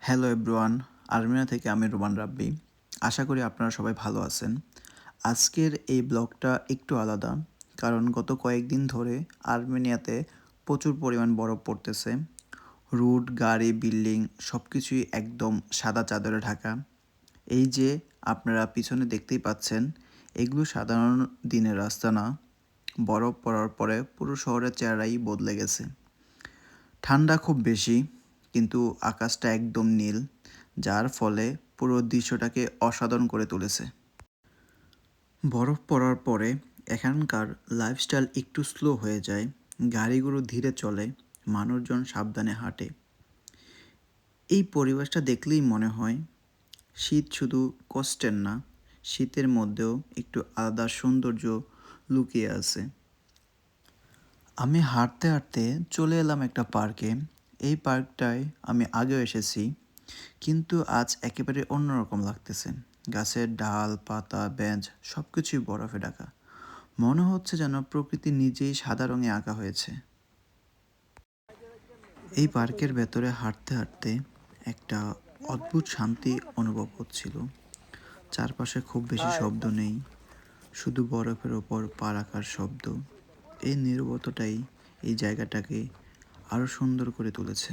Hello everyone, Armenia থেকে আমি Roman রাব্বি। আশা করি আপনারা সবাই ভালো আছেন। আজকের এই ব্লগটা একটু আলাদা, কারণ গত কয়েকদিন ধরে আর্মেনিয়াতে প্রচুর পরিমাণ বরফ পড়তেছে। রোড, গাড়ি, বিল্ডিং সব কিছুই একদম সাদা চাদরে ঢাকা। এই যে আপনারা পিছনে দেখতেই পাচ্ছেন, এগুলো সাধারণ দিনের রাস্তা না। বরফ পড়ার পরে পুরো শহরের চেহারাই বদলে গেছে। ঠান্ডা খুব বেশি, কিন্তু আকাশটা একদম নীল, যার ফলে পুরো দৃশ্যটাকে অসাধারণ করে তুলেছে। বরফ পড়ার পরে এখানকার লাইফস্টাইল একটু স্লো হয়ে যায়, গাড়িগুলো ধীরে চলে, মানুষজন সাবধানে হাঁটে। এই পরিবেশটা দেখলেই মনে হয় শীত শুধু কষ্টের না, শীতের মধ্যেও একটু আলাদা সৌন্দর্য লুকিয়ে আছে। আমি হাঁটতে হাঁটতে চলে এলাম একটা পার্কে। এই পার্কটায় আমি আগেও এসেছি, কিন্তু আজ একেবারে অন্যরকম লাগতেছে। গাছের ডাল, পাতা, বেঞ্চ সব কিছুই বরফে ঢাকা। মনে হচ্ছে যেন প্রকৃতি নিজেই সাদা রঙে আঁকা হয়েছে। এই পার্কের ভেতরে হাঁটতে হাঁটতে একটা অদ্ভুত শান্তি অনুভব হচ্ছিল। চারপাশে খুব বেশি শব্দ নেই, শুধু বরফের ওপর পা রাখার শব্দ। এই নীরবতাটাই এই জায়গাটাকে আরও সুন্দর করে তুলেছে।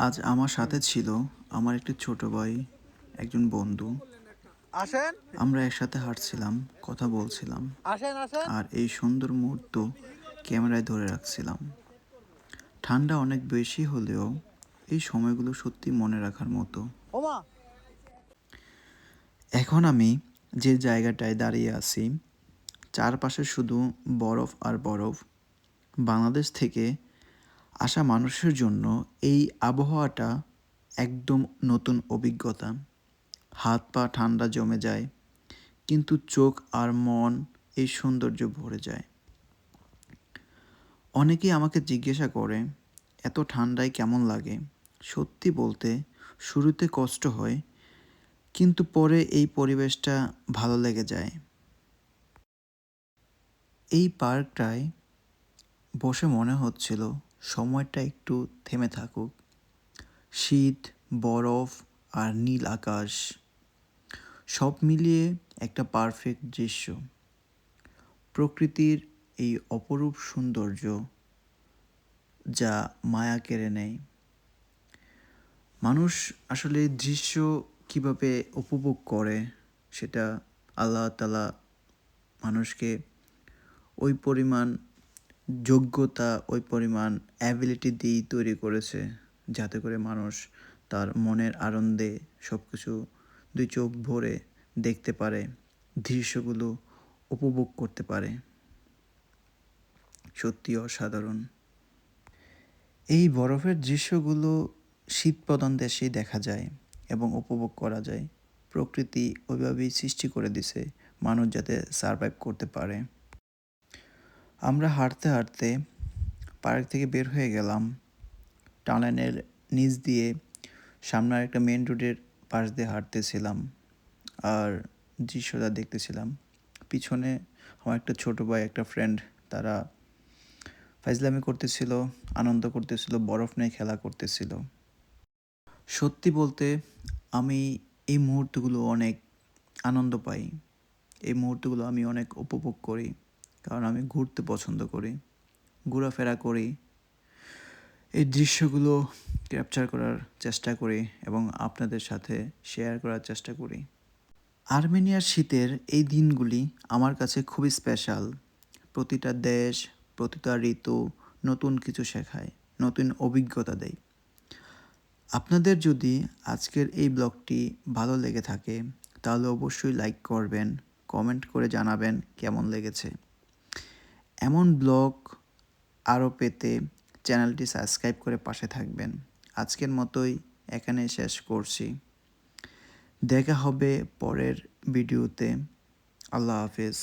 আজ আমার সাথে ছিল আমার একটি ছোট ভাই, একজন বন্ধু। আসেন আমরা একসাথে হাঁটছিলাম, কথা বলছিলাম, আসেন আসেন আর এই সুন্দর মুহূর্ত ক্যামেরায় ধরে রাখছিলাম। ঠান্ডা অনেক বেশি হলেও এই সময়গুলো সত্যি মনে রাখার মতো। ওমা এখন আমি যে জায়গাটায় দাঁড়িয়ে আছি, চারপাশে শুধু বরফ আর বরফ। বাংলাদেশ থেকে আসা মানুষের জন্য এই আবহাওয়াটা একদম নতুন অভিজ্ঞতা। হাত পা ঠান্ডা জমে যায়, কিন্তু চোখ আর মন এই সৌন্দর্য ভরে যায়। অনেকেই আমাকে জিজ্ঞাসা করে, এত ঠান্ডায় কেমন লাগে? সত্যি বলতে শুরুতে কষ্ট হয়, কিন্তু পরে এই পরিবেশটা ভালো লেগে যায়। এই পার্কটায় বসে মনে হচ্ছিল সময়টা একটু থেমে থাকুক। শীত, বরফ আর নীল আকাশ সব মিলিয়ে একটা পারফেক্ট দৃশ্য। প্রকৃতির এই অপরূপ সৌন্দর্য যা মায়া কেড়ে নেয়। মানুষ আসলে এই দৃশ্য কীভাবে উপভোগ করে, সেটা আল্লাহ তাআলা মানুষকে ওই পরিমাণ যোগ্যতা, ওই পরিমাণ অ্যাবিলিটি দিয়েই তৈরি করেছে, যাতে করে মানুষ তার মনের আনন্দে সব কিছু দুই চোখ ভরে দেখতে পারে, দৃশ্যগুলো উপভোগ করতে পারে। সত্যি অসাধারণ। এই বরফের দৃশ্যগুলো শীতপ্রধান দেশেই দেখা যায় এবং উপভোগ করা যায়। প্রকৃতি ওইভাবেই সৃষ্টি করে দিছে মানুষ যাতে সারভাইভ করতে পারে। আমরা হাঁটতে হাঁটতে পার্ক থেকে বের হয়ে গেলাম। টানেলের নিচ দিয়ে সামনে একটা মেন রোডের পাশ দিয়ে হাঁটতেছিলাম আর দৃশ্যটা দেখতেছিলাম। পিছনে আমার একটা ছোট ভাই, একটা ফ্রেন্ড, তারা ফাইজলামি করতেছিল, আনন্দ করতেছিল, বরফ নিয়ে খেলা করতেছিল। সত্যি বলতে আমি এই মুহূর্তগুলো অনেক আনন্দ পাই। এই মুহূর্তগুলো আমি অনেক উপভোগ করি, কারণ আমি ঘুরতে পছন্দ করি, ঘোরাফেরা করি। এই দৃশ্যগুলো ক্যাপচার করার চেষ্টা করি এবং আপনাদের সাথে শেয়ার করার চেষ্টা করি। আর্মেনিয়ার শীতের এই দিনগুলি আমার কাছে খুবই স্পেশাল। প্রতিটা দেশ, প্রতিটা ঋতু নতুন কিছু শেখায়, নতুন অভিজ্ঞতা দেয়। আপনাদের যদি আজকের এই ব্লগটি ভালো লেগে থাকে, তাহলে অবশ্যই লাইক করবেন, কমেন্ট করে জানাবেন কেমন লেগেছে। এমন ব্লগ আরও পেতে চ্যানেলটি সাবস্ক্রাইব করে পাশে থাকবেন। আজকের মতোই এখানে শেষ করছি। দেখা হবে পরের ভিডিওতে। আল্লাহ হাফেজ।